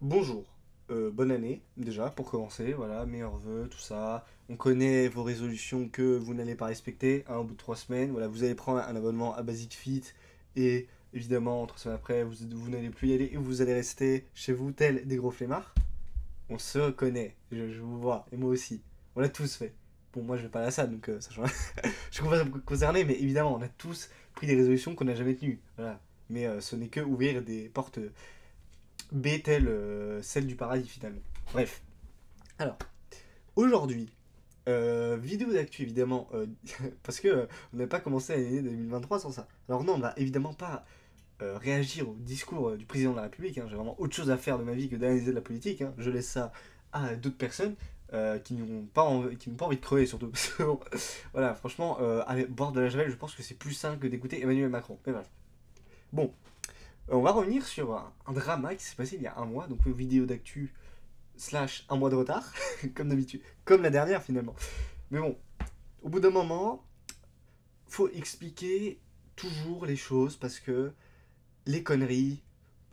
Bonjour, bonne année déjà pour commencer, voilà, meilleurs vœux, tout ça. On connaît vos résolutions que vous n'allez pas respecter au bout de 3 semaines. Voilà, vous allez prendre un abonnement à Basic Fit et évidemment 3 semaines après vous n'allez plus y aller et vous allez rester chez vous tel des gros flemmards. On se connaît, je vous vois, et moi aussi. On l'a tous fait. Bon, moi je vais pas à la salle donc ça change. Je suis pas concerné, mais évidemment on a tous pris des résolutions qu'on n'a jamais tenues. Voilà. Mais ce n'est que ouvrir des portes B telle celle du paradis finalement. Bref. Alors, aujourd'hui, vidéo d'actu évidemment, parce que on n'a pas commencé l'année 2023 sans ça. Alors non, on va évidemment pas réagir au discours du président de la République. Hein. J'ai vraiment autre chose à faire de ma vie que d'analyser de la politique. Hein. Je laisse ça à d'autres personnes qui n'ont pas envie de crever surtout. Parce que, bon, voilà, franchement, aller boire de la javel, je pense que c'est plus simple que d'écouter Emmanuel Macron. Mais voilà. Bon, on va revenir sur un drama qui s'est passé il y a un mois, donc vidéo d'actu slash un mois de retard, comme d'habitude, comme la dernière finalement. Mais bon, au bout d'un moment, faut expliquer toujours les choses parce que les conneries,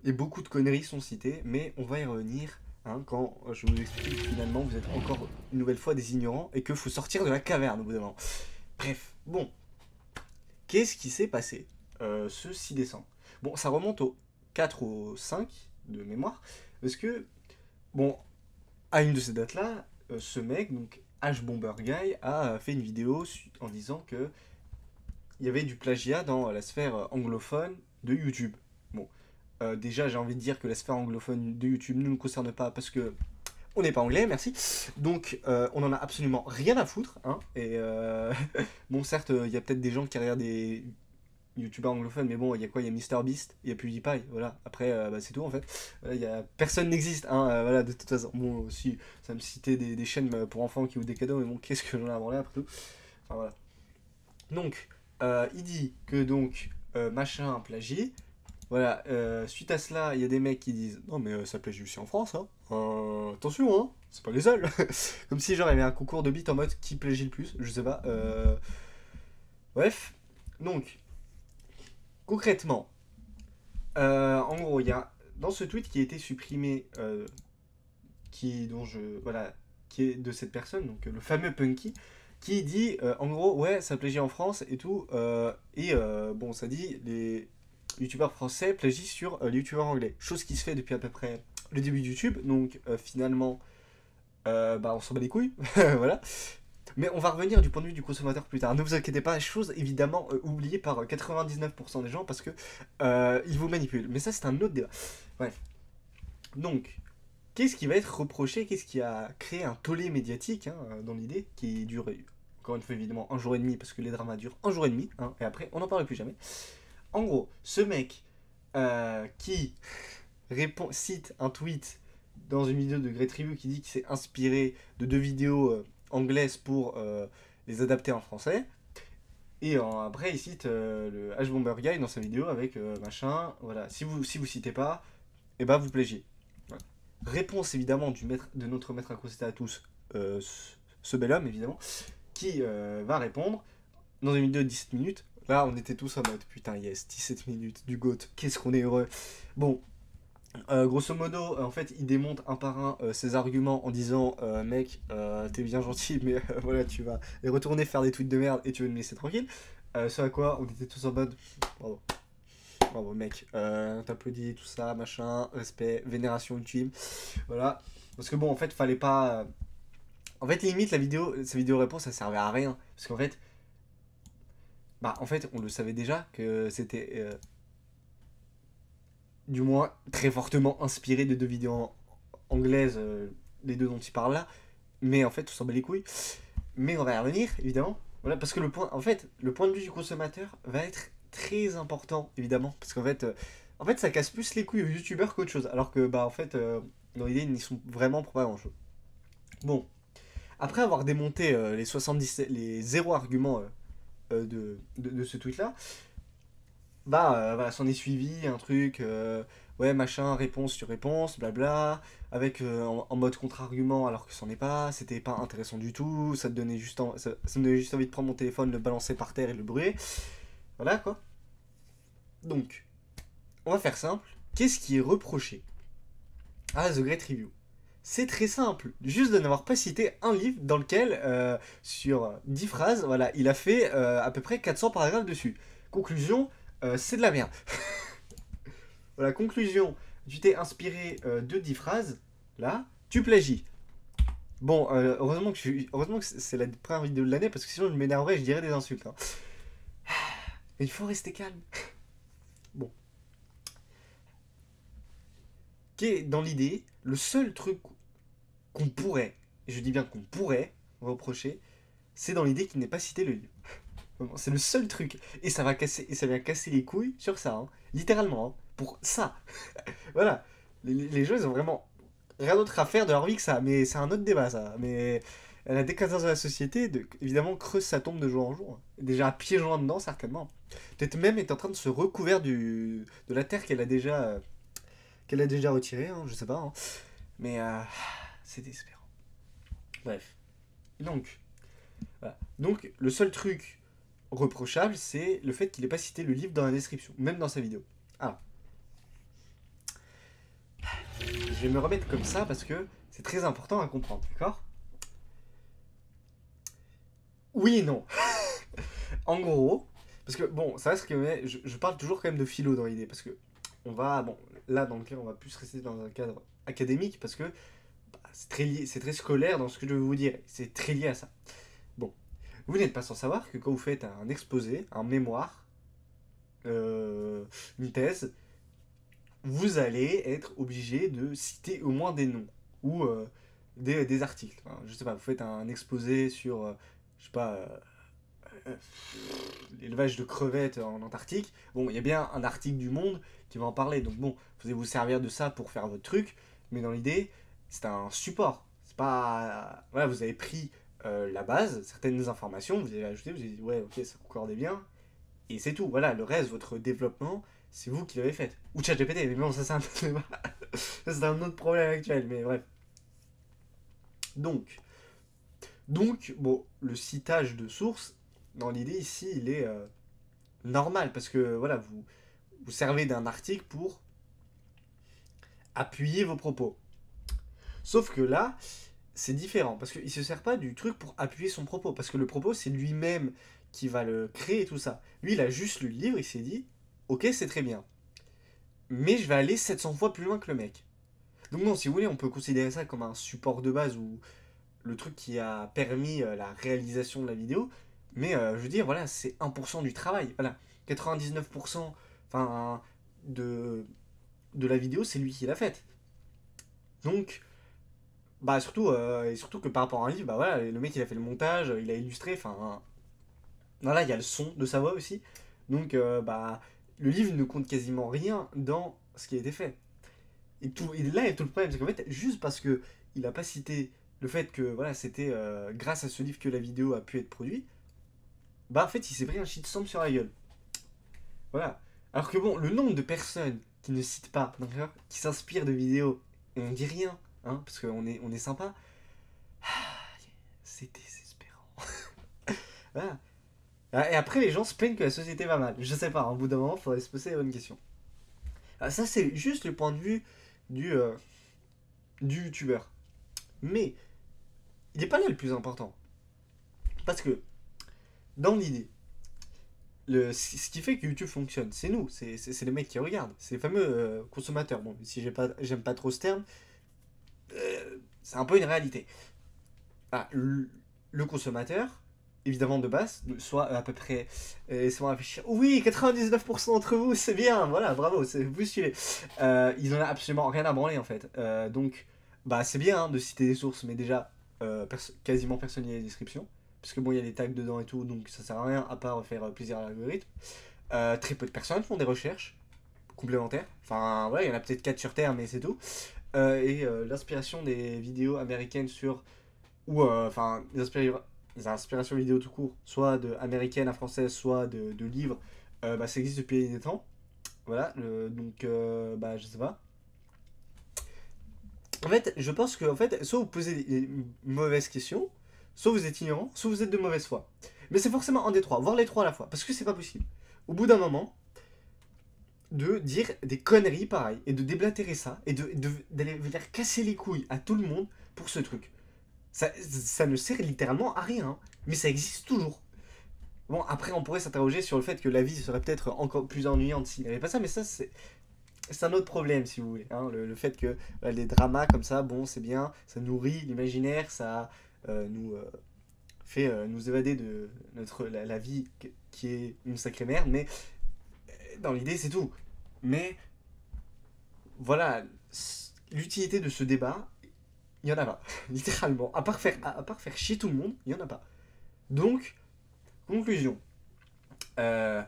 et beaucoup de conneries sont citées, mais on va y revenir quand je vous explique que finalement vous êtes encore une nouvelle fois des ignorants et qu'il faut sortir de la caverne au bout d'un moment. Bref, bon, qu'est-ce qui s'est passé ce 6 décembre? Bon, ça remonte au 4 au 5 de mémoire, parce que, bon, à une de ces dates-là, ce mec, donc H Bomber Guy, a fait une vidéo en disant que il y avait du plagiat dans la sphère anglophone de YouTube. Bon, déjà j'ai envie de dire que la sphère anglophone de YouTube ne nous concerne pas parce que on n'est pas anglais, merci. Donc on en a absolument rien à foutre. Hein, et bon, certes, il y a peut-être des gens qui regardent des youtubeurs anglophones, mais bon, il y a quoi? Il y a MrBeast, il y a PewDiePie, voilà. Après, bah, c'est tout en fait. Personne n'existe, hein, voilà, de toute façon. Bon, aussi, ça me citait des chaînes pour enfants qui ouvrent des cadeaux, mais bon, qu'est-ce que j'en ai à branler après tout? Enfin voilà. Donc, il dit que donc, machin plagie. Voilà, suite à cela, il y a des mecs qui disent non, mais ça plagie aussi en France, hein. Attention, hein, c'est pas les seuls. Comme si, genre, il y avait un concours de beat en mode qui plagie le plus, je sais pas. Bref, donc, concrètement, en gros, il y a dans ce tweet qui a été supprimé, voilà, qui est de cette personne, donc le fameux Punky, qui dit en gros, ouais, ça plagie en France et tout, bon, ça dit les youtubeurs français plagient sur les youtubeurs anglais, chose qui se fait depuis à peu près le début de YouTube, donc finalement, bah, on s'en bat les couilles, voilà. Mais on va revenir du point de vue du consommateur plus tard. Ne vous inquiétez pas, chose évidemment oubliée par 99% des gens parce que ils vous manipulent. Mais ça, c'est un autre débat. Bref. Donc, qu'est-ce qui va être reproché? Qu'est-ce qui a créé un tollé médiatique dans l'idée qui dure, encore une fois, évidemment, un jour et demi parce que les dramas durent un jour et demi et après, on n'en parle plus jamais. En gros, ce mec qui cite un tweet dans une vidéo de Great Review qui dit qu'il s'est inspiré de deux vidéos anglaises pour les adapter en français. Et après, il cite le H Bomber Guy dans sa vidéo avec machin. Voilà, si vous citez pas, et bah vous plagiez. Voilà. Réponse évidemment de notre maître incrusté à tous, ce bel homme évidemment, qui va répondre dans une vidéo de 17 minutes. Là, on était tous en mode putain, yes, 17 minutes du GOAT, qu'est-ce qu'on est heureux. Bon, grosso modo, en fait, il démonte un par un ses arguments en disant mec, t'es bien gentil, mais voilà, tu vas retourner faire des tweets de merde et tu veux me laisser tranquille. Ce à quoi on était tous en mode bravo, bravo mec, t'applaudis, tout ça, machin, respect, vénération ultime, voilà. Parce que bon, en fait, fallait pas. En fait, limite, sa vidéo réponse, ça servait à rien. Parce qu'en fait, bah, en fait, on le savait déjà que c'était du moins très fortement inspiré de deux vidéos anglaises, les deux dont il parle là. Mais en fait, on s'en bat les couilles. Mais on va y revenir, évidemment. Voilà, parce que le point de vue du consommateur va être très important, évidemment. Parce en fait, ça casse plus les couilles aux youtubeurs qu'autre chose. Alors que, bah, en fait, dans l'idée, ils n'y sont vraiment pour pas grand chose. Bon, après avoir démonté les zéro arguments de ce tweet-là, bah voilà, s'en est suivi un truc, ouais, machin, réponse sur réponse, blabla, avec en mode contre-argument alors que c'en est pas, c'était pas intéressant du tout, ça me donnait juste envie de prendre mon téléphone, le balancer par terre et le brûler. Voilà quoi. Donc, on va faire simple. Qu'est-ce qui est reproché? à The Great Review. C'est très simple, juste de n'avoir pas cité un livre dans lequel, sur 10 phrases, voilà, il a fait à peu près 400 paragraphes dessus. Conclusion, c'est de la merde. Voilà, conclusion, tu t'es inspiré de 10 phrases, là, tu plagies. Bon, heureusement que c'est la première vidéo de l'année, parce que sinon je m'énerverais et je dirais des insultes. Hein. Mais il faut rester calme. Bon. Dans l'idée, le seul truc qu'on pourrait, et je dis bien qu'on pourrait, reprocher, c'est dans l'idée qu'il n'ait pas cité le livre. C'est le seul truc. Et ça vient casser les couilles sur ça, hein. Littéralement, hein. Pour ça. Voilà. Les gens, ils ont vraiment rien d'autre à faire de leur vie que ça. Mais c'est un autre débat, ça. Mais la décadence de la société, évidemment, creuse sa tombe de jour en jour. Déjà pieds joints dedans, certainement. Peut-être même est en train de se recouvrir de la terre qu'elle a déjà retirée, hein, je sais pas. Hein. Mais c'est désespérant. Bref. Donc, voilà. Donc, le seul truc reprochable, c'est le fait qu'il n'ait pas cité le livre dans la description, même dans sa vidéo. Ah. Je vais me remettre comme ça parce que c'est très important à comprendre, d'accord? Oui et non. En gros, parce que bon, ça reste que je parle toujours quand même de philo dans l'idée, parce que bon, là dans le cas, on va plus rester dans un cadre académique, parce que c'est très scolaire dans ce que je veux vous dire, c'est très lié à ça. Bon, vous n'êtes pas sans savoir que quand vous faites un exposé, un mémoire, une thèse, vous allez être obligé de citer au moins des noms ou des articles. Enfin, je sais pas, vous faites un exposé sur, je sais pas, euh, l'élevage de crevettes en Antarctique. Bon, il y a bien un article du Monde qui va en parler. Donc bon, vous allez vous servir de ça pour faire votre truc, mais dans l'idée, c'est un support. C'est pas, voilà, vous avez pris la base, certaines informations, vous avez ajouté, vous avez dit ouais, ok, ça concordait bien, et c'est tout. Voilà, le reste, votre développement, c'est vous qui l'avez fait. Ou ChatGPT, mais bon, ça c'est un autre débat. Ça, c'est un autre problème actuel, mais bref. Donc, bon, le citage de source, dans l'idée ici, il est normal, parce que voilà, vous servez d'un article pour appuyer vos propos. Sauf que là, c'est différent, parce qu'il ne se sert pas du truc pour appuyer son propos, parce que le propos, c'est lui-même qui va le créer et tout ça. Lui, il a juste lu le livre, il s'est dit, ok, c'est très bien, mais je vais aller 700 fois plus loin que le mec. Donc non, si vous voulez, on peut considérer ça comme un support de base, ou le truc qui a permis la réalisation de la vidéo, mais je veux dire, voilà, c'est 1% du travail, voilà. 99% enfin, de la vidéo, c'est lui qui l'a faite. Donc, bah surtout, et surtout que par rapport à un livre, bah voilà, le mec il a fait le montage, il a illustré, enfin, voilà, il y a le son de sa voix aussi. Donc, bah, le livre ne compte quasiment rien dans ce qui a été fait. Et là, il y a tout le problème, c'est qu'en fait, juste parce que il a pas cité le fait que voilà, c'était grâce à ce livre que la vidéo a pu être produite, bah en fait, il s'est pris un shitstorm sur la gueule. Voilà. Alors que bon, le nombre de personnes qui ne citent pas, d'accord, qui s'inspirent de vidéos, et on dit rien, hein, parce on est sympa, c'est désespérant. Voilà. Et après, les gens se plaignent que la société va mal. Je sais pas, hein, au bout d'un moment, il faudrait se poser la bonne question. Ah, ça, c'est juste le point de vue du, euh, du youtubeur. Mais, il n'est pas là le plus important. Parce que, dans l'idée, ce qui fait que YouTube fonctionne, c'est nous, c'est les mecs qui regardent, c'est les fameux consommateurs. Bon, si j'aime pas trop ce terme, c'est un peu une réalité. Ah, le consommateur, évidemment de base, soit à peu près, laissez-moi réfléchir, oui, 99% d'entre vous, c'est bien, voilà, bravo, vous suivez. Ils n'en ont absolument rien à branler en fait. Donc, bah c'est bien hein, de citer des sources, mais déjà, quasiment personne n'y a les descriptions. Parce que bon, il y a des tags dedans et tout, donc ça sert à rien à part faire plaisir à l'algorithme. Très peu de personnes font des recherches complémentaires. Enfin, voilà, il y en a peut-être 4 sur Terre, mais c'est tout. L'inspiration des vidéos américaines sur. Ou, enfin, les inspirations vidéo tout court, soit de américaines à françaises, soit de livres, bah, ça existe depuis des temps. Voilà, donc, bah, je sais pas. En fait, je pense que, en fait, soit vous posez des mauvaises questions, soit vous êtes ignorant, soit vous êtes de mauvaise foi. Mais c'est forcément un des trois, voire les trois à la fois, parce que c'est pas possible. Au bout d'un moment, de dire des conneries pareilles, et de déblatérer ça, et d'aller venir casser les couilles à tout le monde pour ce truc. Ça ne sert littéralement à rien, hein, mais ça existe toujours. Bon, après, on pourrait s'interroger sur le fait que la vie serait peut-être encore plus ennuyante s'il n'y avait pas ça, mais ça, c'est un autre problème, si vous voulez. Hein. Le fait que les dramas comme ça, bon, c'est bien, ça nourrit l'imaginaire, ça nous fait nous évader de la vie qui est une sacrée merde, mais dans l'idée, c'est tout. Mais voilà, l'utilité de ce débat, il n'y en a pas, littéralement. À part faire chier tout le monde, il n'y en a pas. Donc, conclusion. Euh,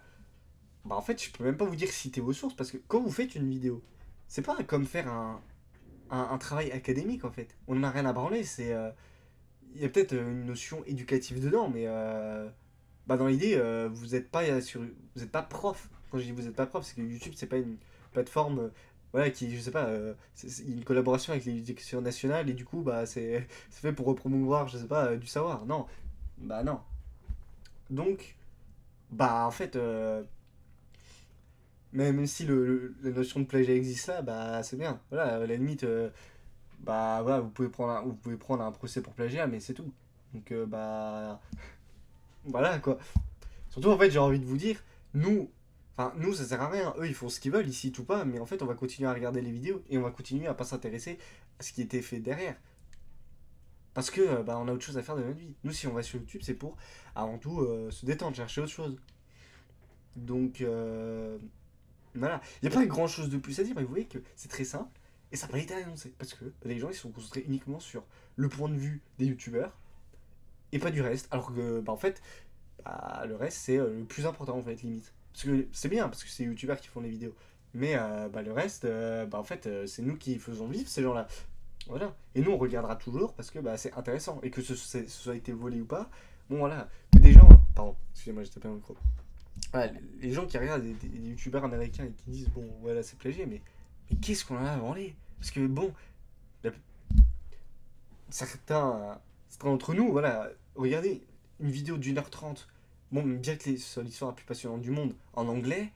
Bah en fait, je peux même pas vous dire citer vos sources parce que quand vous faites une vidéo, c'est pas comme faire un travail académique en fait. On n'en a rien à branler. Il y a peut-être une notion éducative dedans, mais bah dans l'idée, vous êtes pas vous êtes pas prof. Quand je dis vous êtes pas prof, c'est que YouTube c'est pas une plateforme, voilà, qui, je sais pas, c'est une collaboration avec l'éducation nationale et du coup bah c'est fait pour promouvoir, je sais pas, du savoir. Non, bah non. Donc bah en fait. Même si la notion de plagiat existe là, bah c'est bien. Voilà, à la limite, bah voilà, vous pouvez prendre un procès pour plagiat, mais c'est tout. Donc bah voilà quoi. Surtout en fait, j'ai envie de vous dire, nous ça sert à rien. Eux ils font ce qu'ils veulent, ici tout pas, mais en fait on va continuer à regarder les vidéos et on va continuer à pas s'intéresser à ce qui était fait derrière. Parce que bah on a autre chose à faire de notre vie. Nous si on va sur YouTube, c'est pour avant tout se détendre, chercher autre chose. Donc voilà. Il n'y a pas grand chose de plus à dire, mais vous voyez que c'est très simple et ça n'a pas été annoncé. Parce que les gens ils sont concentrés uniquement sur le point de vue des youtubeurs et pas du reste. Alors que, bah, en fait, bah, le reste c'est le plus important en fait, limite. Parce que c'est bien, parce que c'est les youtubeurs qui font les vidéos. Mais bah, le reste, bah, en fait, c'est nous qui faisons vivre ces gens-là. Voilà. Et nous on regardera toujours parce que bah, c'est intéressant. Et que ce soit été volé ou pas, bon voilà. Que des gens. Pardon, excusez-moi, j'ai tapé un micro. Ouais, les gens qui regardent des youtubeurs américains et qui disent bon voilà c'est plagié mais qu'est-ce qu'on en a à branler parce que bon la- certains d'entre nous voilà regardez une vidéo d'1h30 bon bien que ce soit l'histoire la plus passionnante du monde en anglais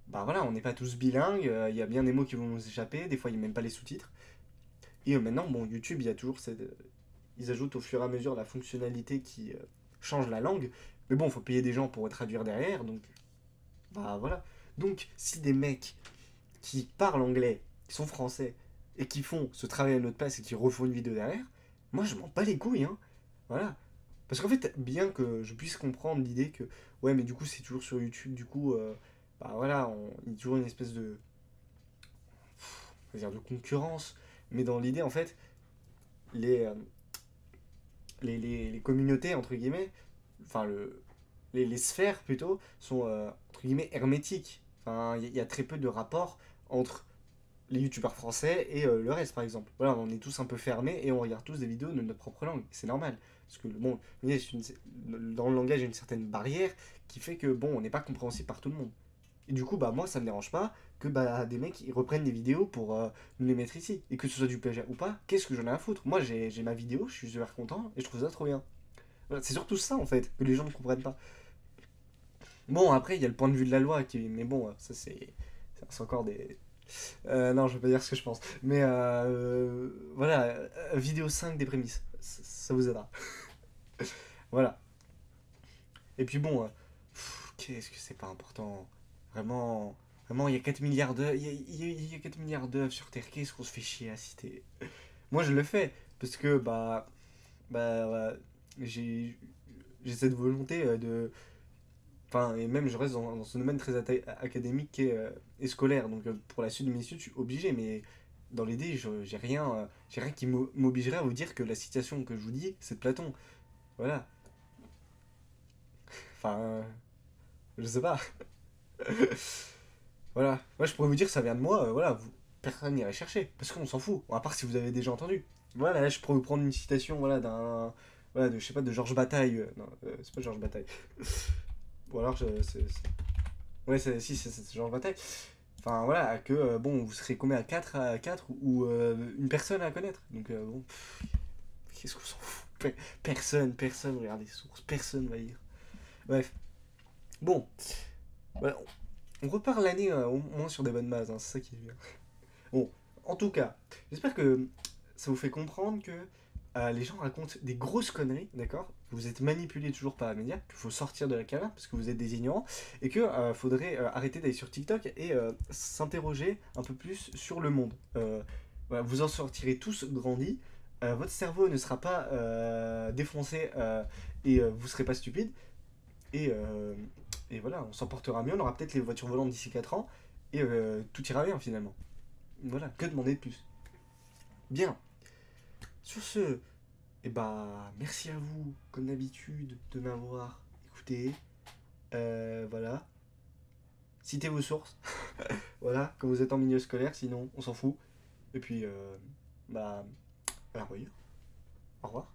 bah voilà on n'est pas tous bilingues il y a bien des mots qui vont nous échapper des fois il n'y a même pas les sous-titres et maintenant bon YouTube il y a toujours ils ajoutent au fur et à mesure la fonctionnalité qui change la langue mais bon faut payer des gens pour traduire derrière donc bah voilà. Donc, si des mecs qui parlent anglais, qui sont français, et qui font ce travail à notre place et qui refont une vidéo derrière, moi je m'en bats les couilles, hein. Voilà. Parce qu'en fait, bien que je puisse comprendre l'idée que, ouais, mais du coup, c'est toujours sur YouTube, du coup, bah voilà, il y a toujours une espèce de, on va dire, de concurrence. Mais dans l'idée, en fait, les, euh, les communautés, entre guillemets, enfin, les sphères plutôt, sont, entre guillemets, hermétiques. Enfin, il y a très peu de rapports entre les youtubeurs français et le reste, par exemple. Voilà, on est tous un peu fermés et on regarde tous des vidéos de notre propre langue. C'est normal. Parce que, bon, dans le langage, il y a une certaine barrière qui fait que, bon, on n'est pas compréhensible par tout le monde. Et du coup, bah, moi, ça me dérange pas que bah, des mecs ils reprennent des vidéos pour nous les mettre ici. Et que ce soit du plagiat ou pas, qu'est-ce que j'en ai à foutre? Moi, j'ai ma vidéo, je suis super content et je trouve ça trop bien. Voilà, c'est surtout ça, en fait, que les gens ne comprennent pas. Bon, après, il y a le point de vue de la loi qui. Mais bon, ça, c'est encore des, non, je vais pas dire ce que je pense. Mais voilà, vidéo 5 des prémices. Ça vous aidera. Voilà. Et puis bon, qu'est-ce que c'est pas important. Vraiment, vraiment, il y a 4 milliards d'œufs. Il y a 4 milliards d'œufs sur Terre. Qu'est-ce qu'on se fait chier à citer? Moi, je le fais. Parce que, bah j'ai cette volonté de. Enfin, et même je reste dans ce domaine très académique et scolaire. Donc pour la suite de mes études, je suis obligé. Mais dans l'idée, j'ai rien qui m'obligerait à vous dire que la citation que je vous dis, c'est de Platon. Voilà. Enfin, je sais pas. Voilà. Moi, je pourrais vous dire que ça vient de moi. Voilà, personne n'irait chercher. Parce qu'on s'en fout. À part si vous avez déjà entendu. Voilà, là, je pourrais vous prendre une citation voilà, voilà, je sais pas, de Georges Bataille. Non, c'est pas Georges Bataille. Ou alors, ouais, si, c'est Georges Bataille. Enfin voilà, que bon, vous serez combien à 4 ou une personne à connaître. Donc bon, qu'est-ce qu'on s'en fout? Personne regarde les sources, personne va lire. Bref, bon, voilà, on repart l'année au moins sur des bonnes bases, hein, c'est ça qui est bien. Bon, en tout cas, j'espère que ça vous fait comprendre que les gens racontent des grosses conneries, d'accord? Que vous êtes manipulés toujours par les médias, qu'il faut sortir de la caverne parce que vous êtes des ignorants, et que faudrait arrêter d'aller sur TikTok et s'interroger un peu plus sur le monde. Voilà, vous en sortirez tous grandis, votre cerveau ne sera pas défoncé et vous serez pas stupide, et, euh, et voilà, on s'en portera mieux, on aura peut-être les voitures volantes d'ici 4 ans, et tout ira bien finalement. Voilà, que demander de plus? Bien, sur ce, et bah, merci à vous, comme d'habitude, de m'avoir écouté. Voilà. Citez vos sources. Voilà, quand vous êtes en milieu scolaire, sinon on s'en fout. Et puis, bah, à la revoyure. Au revoir.